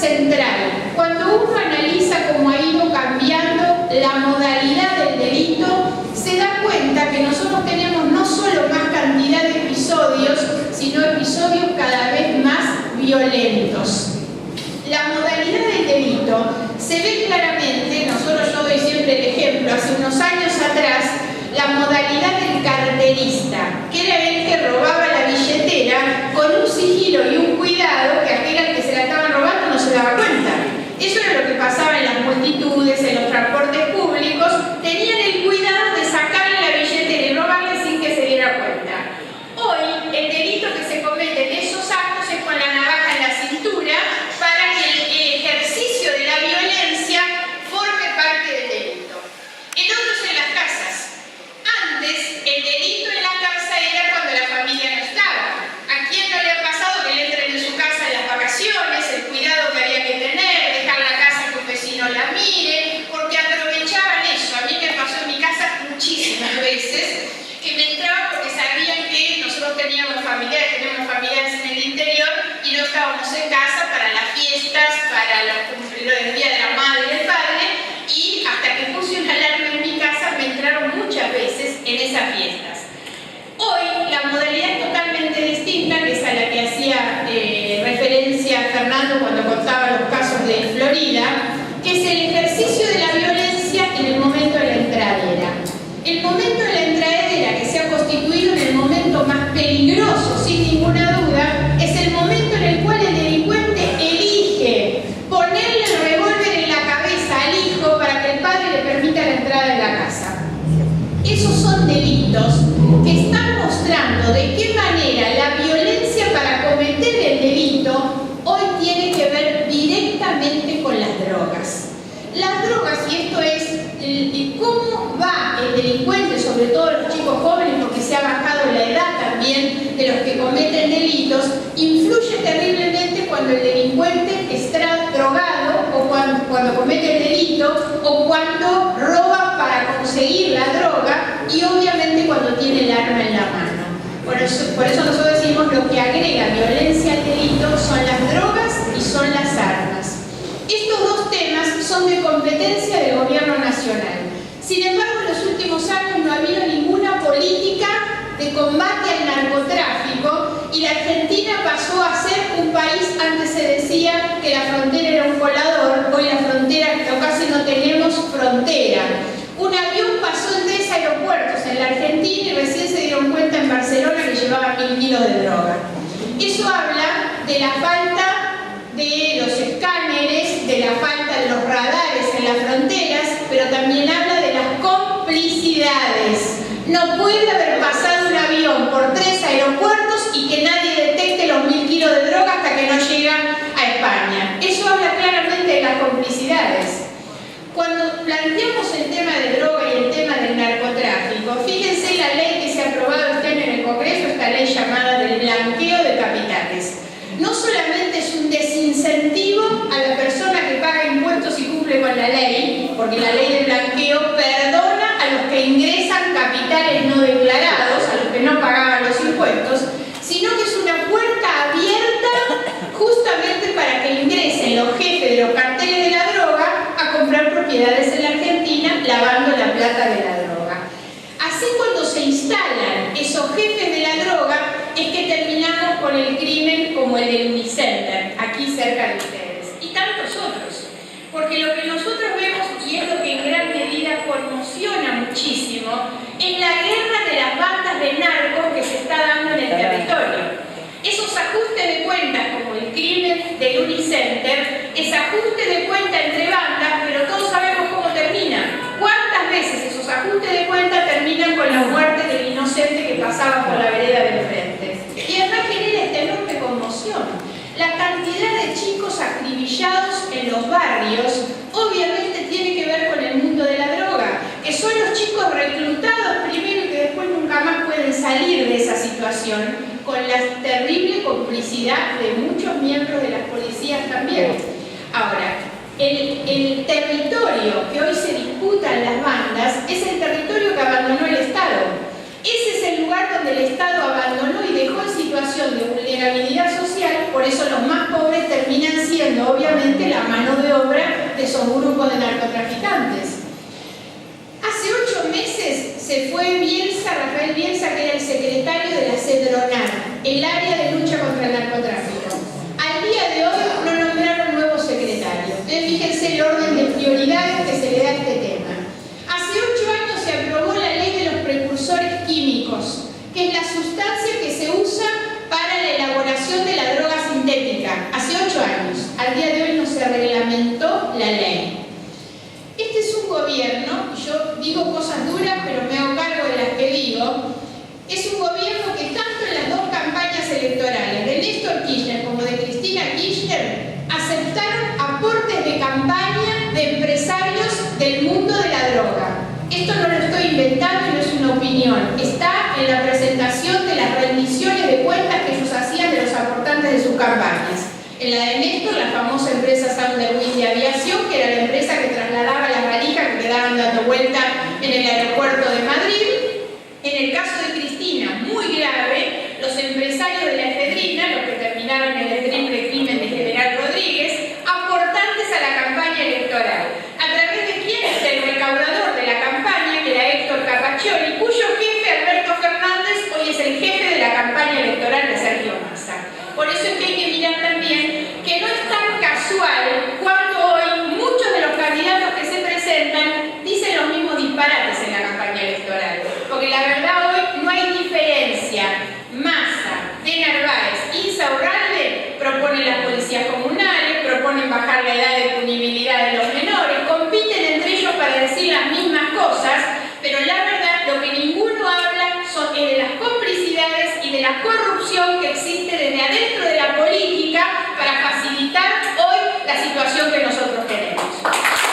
central. Cuando uno analiza cómo ha ido cambiando la modalidad del delito, se da cuenta que nosotros tenemos no solo más cantidad de episodios, sino episodios cada vez más violentos. La modalidad del delito se ve claramente, yo doy siempre el ejemplo, hace unos años atrás, la modalidad del carterista, que era el que robaba la billetera con un sigilo y un cuidado que aquel al que se la estaban robando no se daba cuenta. Eso era lo que pasaba en las multitudes, en los transportes públicos, tenían el cuidado de sacarle la billetera y robarle sin que se diera cuenta. Hoy, el delito que se comete en esos actos es con la navaja en la cintura para que el ejercicio de la violencia forme parte del delito. El otro es en las casas. Antes, el delito en la casa era cuando la familia no estaba. ¿A quién no le ha pasado que le entren en su casa en las vacaciones, el cuidado que había que tener, dejar la casa que un vecino la mire, porque aprovechaban eso? A mí me pasó en mi casa muchísimas veces que me entraban porque sabían que nosotros tenemos familiares en el interior y no estábamos en casa para las fiestas, para el día de la madre y del padre, y hasta que puse una alarma en mi casa me entraron muchas veces en esas fiestas. Hoy la modalidad es totalmente distinta, que es a la que hacía referencia Fernando cuando contaba los casos de Florida, que es el ejercicio de la violencia en el momento de la entradera. El momento de la entradera, que se ha constituido en el momento más peligroso, sin ninguna duda, es el momento en el cual el delincuente elige ponerle el revólver en la cabeza al hijo para que el padre le permita la entrada en la casa. Esos son delitos que están mostrando de qué manera la violencia para cometer el delito hoy tiene que ver directamente con las drogas. Las drogas, y esto es cómo va el delincuente, sobre todo los chicos jóvenes, porque se ha bajado la edad también de los que cometen delitos, influye terriblemente cuando el delincuente está drogado o cuando comete el delito o cuando roba para conseguir la droga y obviamente cuando tiene el arma en la mano. Por eso nosotros decimos lo que agrega violencia al delito son las drogas y son las armas. Estos dos temas son de competencia del gobierno nacional. Sin embargo, en los últimos años no ha habido ninguna política de combate al narcotráfico y la Argentina pasó a ser un país, antes se decía que la frontera era un colador, hoy la frontera casi no tenemos frontera. Un avión pasó en 3 aeropuertos en la Argentina y recién se dieron cuenta en Barcelona que llevaba 1000 kilos de droga. Eso habla de la falta de los escáneres, de la falta de los radares en las fronteras, pero también habla de las complicidades. No puede haber pasado un avión por 3 aeropuertos y que nadie detecte los 1000 kilos de droga hasta que no llega a España. Eso habla claramente de las complicidades. Cuando planteamos el tema de droga y el tema del narcotráfico, fíjense la ley que se ha aprobado este año en el Congreso, esta ley llamada del blanqueo de capitales. No solamente es un desincentivo a la persona que paga impuestos y cumple con la ley, porque la ley del blanqueo perdona a los que ingresan capitales no declarados, a los que no pagaban los impuestos, sino que es una puerta abierta justamente para que ingresen los jefes de los carteles de la droga a comprar propiedades en la Argentina lavando la plata de la droga. Así cuando se instalan esos jefes de la droga es que terminamos con el crimen como el del Unicenter, aquí cerca de ustedes, y tantos otros. Porque lo que nosotros vemos, y es lo que en gran medida conmociona muchísimo, es la guerra de las bandas de narcos que se está dando en el territorio. Esos ajustes de cuentas, como el crimen del Unicenter, es ajuste de cuenta entre bandas, pero todos sabemos cómo termina. ¿Cuántas veces esos ajustes de cuenta terminan con la muerte del inocente que pasaba por la vereda del frente? Y además genera esta enorme conmoción. La cantidad de chicos acribillados en los barrios obviamente tiene que ver con el mundo de la droga, que son los chicos reclutados primero y que después nunca más pueden salir de esa situación, con la terrible complicidad de muchos miembros de las policías también. Ahora, el territorio que hoy se disputa en las bandas es el territorio que abandonó el Estado. Ese es el lugar donde el Estado abandonó y dejó en situación de vulnerabilidad social, por eso los más pobres terminan siendo obviamente esos grupos de narcotraficantes. Hace 8 meses se fue Bielsa, Rafael Bielsa, que era el secretario de la CEDRONAR, el área de lucha contra el narcotráfico. Al día de hoy no nombraron nuevo secretario. Entonces fíjense el orden de prioridades que se le da a este tema. Hace 8 años se aprobó la ley de los precursores químicos, que es la sustancia que se usa para la elaboración de la droga sintética. Hace 8 años. Al día de hoy no se reglamentó la ley. Este es un gobierno, yo digo cosas duras, pero me hago cargo de las que digo, es un gobierno que tanto en las dos campañas electorales, de Néstor Kirchner como de Cristina Kirchner, aceptaron aportes de campaña de empresarios del mundo de la droga. Esto no lo estoy inventando y no es una opinión, está en la presentación de las rendiciones de cuentas que ellos hacían de los aportantes de sus campañas. En la de Néstor, la famosa empresa Sounderwind de aviación, que era la empresa que trasladaba las valijas que quedaban dando vuelta en el aeropuerto de Madrid. En el caso de Cristina, muy grave, los empresarios de la efedrina, los que terminaron en el triple crimen de General Rodríguez, aportantes a la campaña electoral. ¿A través de quién? El recaudador de la campaña, que era Héctor Capaccioli, cuyo jefe, Alberto Fernández, hoy es el jefe de la campaña electoral de Sergio Massa. Por eso es que hay que mirar también que no es tan casual cuando hoy muchos de los candidatos que se presentan dicen los mismos disparates en la campaña electoral. Porque la verdad hoy no hay diferencia. Massa, de Narváez, Insaurralde proponen las policías comunales, proponen bajar la edad de punibilidad de los menores, compiten entre ellos para decir las mismas cosas, pero la verdad lo que ninguno habla es de las complicidades y de la corrupción que existe desde adentro de la política para facilitar